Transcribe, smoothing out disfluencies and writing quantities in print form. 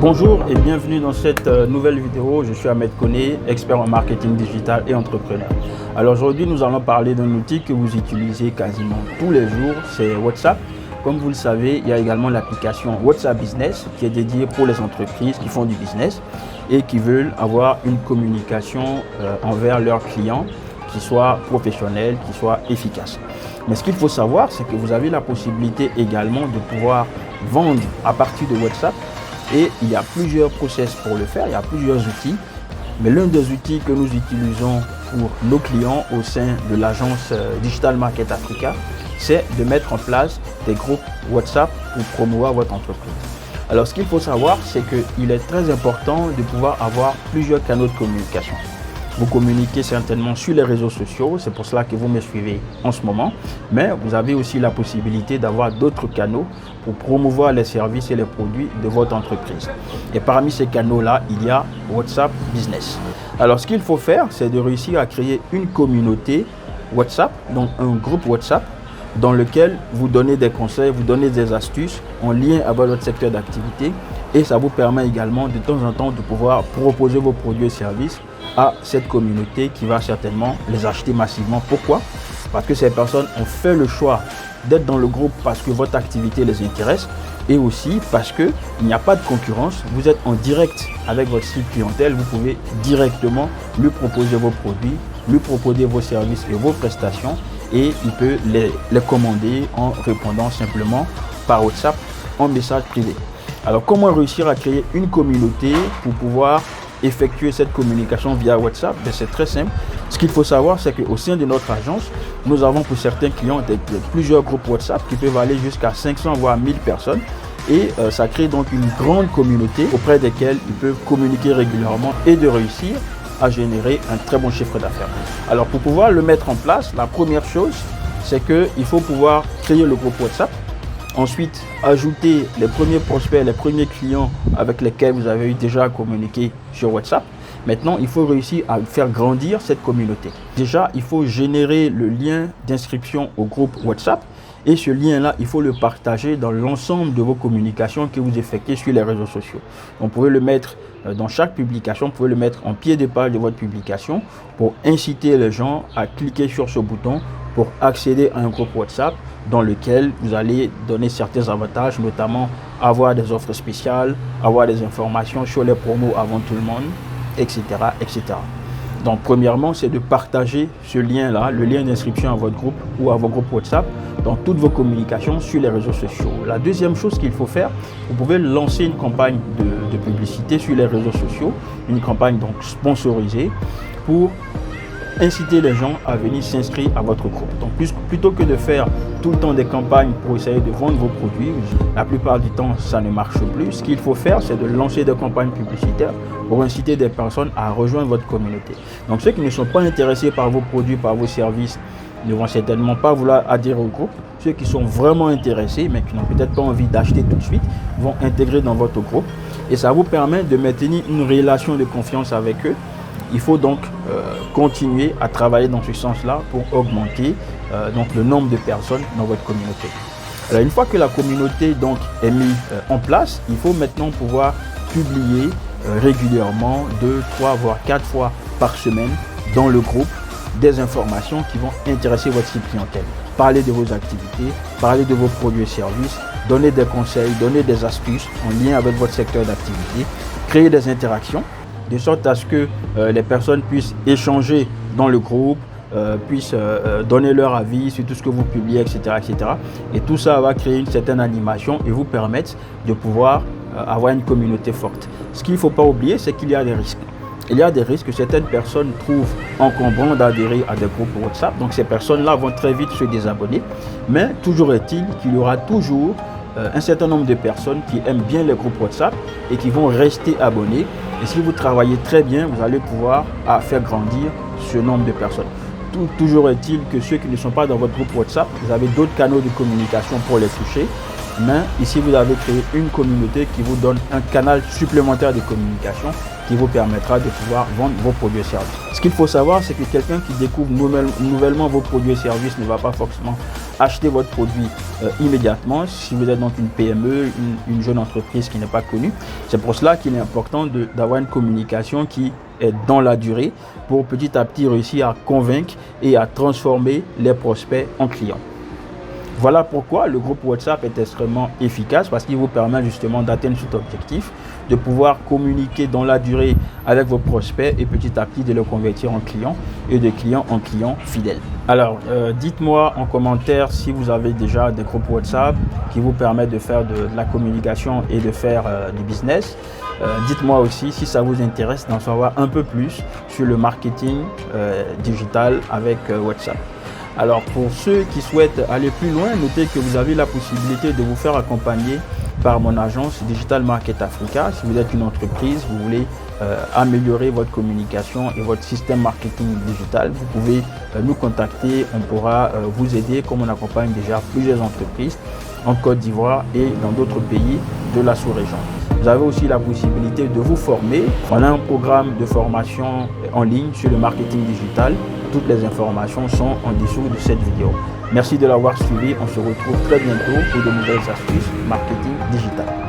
Bonjour et bienvenue dans cette nouvelle vidéo. Je suis Ahmed Koné, expert en marketing digital et entrepreneur. Alors aujourd'hui, nous allons parler d'un outil que vous utilisez quasiment tous les jours, c'est WhatsApp. Comme vous le savez, il y a également l'application WhatsApp Business qui est dédiée pour les entreprises qui font du business et qui veulent avoir une communication envers leurs clients qui soit professionnelle, qui soit efficace. Mais ce qu'il faut savoir, c'est que vous avez la possibilité également de pouvoir vendre à partir de WhatsApp. Et il y a plusieurs process pour le faire, il y a plusieurs outils. Mais l'un des outils que nous utilisons pour nos clients au sein de l'agence Digital Market Africa, c'est de mettre en place des groupes WhatsApp pour promouvoir votre entreprise. Alors ce qu'il faut savoir, c'est qu'il est très important de pouvoir avoir plusieurs canaux de communication. Vous communiquez certainement sur les réseaux sociaux, c'est pour cela que vous me suivez en ce moment. Mais vous avez aussi la possibilité d'avoir d'autres canaux pour promouvoir les services et les produits de votre entreprise. Et parmi ces canaux-là, il y a WhatsApp Business. Alors ce qu'il faut faire, c'est de réussir à créer une communauté WhatsApp, donc un groupe WhatsApp, dans lequel vous donnez des conseils, vous donnez des astuces en lien avec votre secteur d'activité. Et ça vous permet également de temps en temps de pouvoir proposer vos produits et services à cette communauté qui va certainement les acheter massivement. Pourquoi? Parce que ces personnes ont fait le choix d'être dans le groupe parce que votre activité les intéresse et aussi parce qu'il n'y a pas de concurrence. Vous êtes en direct avec votre cible clientèle, vous pouvez directement lui proposer vos produits, lui proposer vos services et vos prestations et il peut les commander en répondant simplement par WhatsApp en message privé. Alors comment réussir à créer une communauté pour pouvoir effectuer cette communication via WhatsApp? C'est très simple. Ce qu'il faut savoir, c'est qu'au sein de notre agence, nous avons pour certains clients plusieurs groupes WhatsApp qui peuvent aller jusqu'à 500 voire 1000 personnes. Et ça crée donc une grande communauté auprès desquelles ils peuvent communiquer régulièrement et de réussir à générer un très bon chiffre d'affaires. Alors pour pouvoir le mettre en place, la première chose, c'est qu'il faut pouvoir créer le groupe WhatsApp. Ensuite, ajouter les premiers prospects, les premiers clients avec lesquels vous avez eu déjà à communiquer sur WhatsApp. Maintenant, il faut réussir à faire grandir cette communauté. Déjà, il faut générer le lien d'inscription au groupe WhatsApp. Et ce lien-là, il faut le partager dans l'ensemble de vos communications que vous effectuez sur les réseaux sociaux. Vous pouvez le mettre dans chaque publication, vous pouvez le mettre en pied de page de votre publication pour inciter les gens à cliquer sur ce bouton pour accéder à un groupe WhatsApp dans lequel vous allez donner certains avantages, notamment avoir des offres spéciales, avoir des informations sur les promos avant tout le monde, etc. etc. Donc premièrement, c'est de partager ce lien-là, le lien d'inscription à votre groupe ou à vos groupes WhatsApp dans toutes vos communications sur les réseaux sociaux. La deuxième chose qu'il faut faire, vous pouvez lancer une campagne de publicité sur les réseaux sociaux, une campagne donc sponsorisée pour inciter les gens à venir s'inscrire à votre groupe. Donc plutôt que de faire tout le temps des campagnes pour essayer de vendre vos produits, la plupart du temps ça ne marche plus. Ce qu'il faut faire, c'est de lancer des campagnes publicitaires pour inciter des personnes à rejoindre votre communauté. Donc ceux qui ne sont pas intéressés par vos produits, par vos services, ne vont certainement pas vouloir adhérer au groupe. Ceux qui sont vraiment intéressés, mais qui n'ont peut-être pas envie d'acheter tout de suite, vont intégrer dans votre groupe. Et ça vous permet de maintenir une relation de confiance avec eux. Il faut donc continuer à travailler dans ce sens-là pour augmenter donc le nombre de personnes dans votre communauté. Alors une fois que la communauté donc est mise en place, il faut maintenant pouvoir publier régulièrement 2, 3 voire 4 fois par semaine dans le groupe des informations qui vont intéresser votre cible clientèle. Parler de vos activités, parler de vos produits et services, donner des conseils, donner des astuces en lien avec votre secteur d'activité, créer des interactions de sorte à ce que les personnes puissent échanger dans le groupe, puissent donner leur avis sur tout ce que vous publiez, etc., etc. Et tout ça va créer une certaine animation et vous permettre de pouvoir avoir une communauté forte. Ce qu'il ne faut pas oublier, c'est qu'il y a des risques. Il y a des risques que certaines personnes trouvent encombrant d'adhérer à des groupes WhatsApp. Donc ces personnes-là vont très vite se désabonner. Mais toujours est-il qu'il y aura toujours un certain nombre de personnes qui aiment bien les groupes WhatsApp et qui vont rester abonnés. Et si vous travaillez très bien, vous allez pouvoir faire grandir ce nombre de personnes. Toujours est-il que ceux qui ne sont pas dans votre groupe WhatsApp, vous avez d'autres canaux de communication pour les toucher. mais ici vous avez créé une communauté qui vous donne un canal supplémentaire de communication qui vous permettra de pouvoir vendre vos produits et services. Ce qu'il faut savoir, c'est que quelqu'un qui découvre nouvellement vos produits et services ne va pas forcément acheter votre produit immédiatement si vous êtes donc une PME, une jeune entreprise qui n'est pas connue. C'est pour cela qu'il est important d'avoir une communication qui est dans la durée pour petit à petit réussir à convaincre et à transformer les prospects en clients. Voilà pourquoi le groupe WhatsApp est extrêmement efficace parce qu'il vous permet justement d'atteindre cet objectif, de pouvoir communiquer dans la durée avec vos prospects et petit à petit de les convertir en clients et de clients en clients fidèles. Alors, dites-moi en commentaire si vous avez déjà des groupes WhatsApp qui vous permettent de faire de la communication et de faire du business. Dites-moi aussi si ça vous intéresse d'en savoir un peu plus sur le marketing digital avec WhatsApp. Alors pour ceux qui souhaitent aller plus loin, notez que vous avez la possibilité de vous faire accompagner par mon agence Digital Market Africa. Si vous êtes une entreprise, vous voulez améliorer votre communication et votre système marketing digital, vous pouvez nous contacter. On pourra vous aider comme on accompagne déjà plusieurs entreprises en Côte d'Ivoire et dans d'autres pays de la sous-région. Vous avez aussi la possibilité de vous former. On a un programme de formation en ligne sur le marketing digital. Toutes les informations sont en dessous de cette vidéo. Merci de l'avoir suivi. On se retrouve très bientôt pour de nouvelles astuces marketing digital.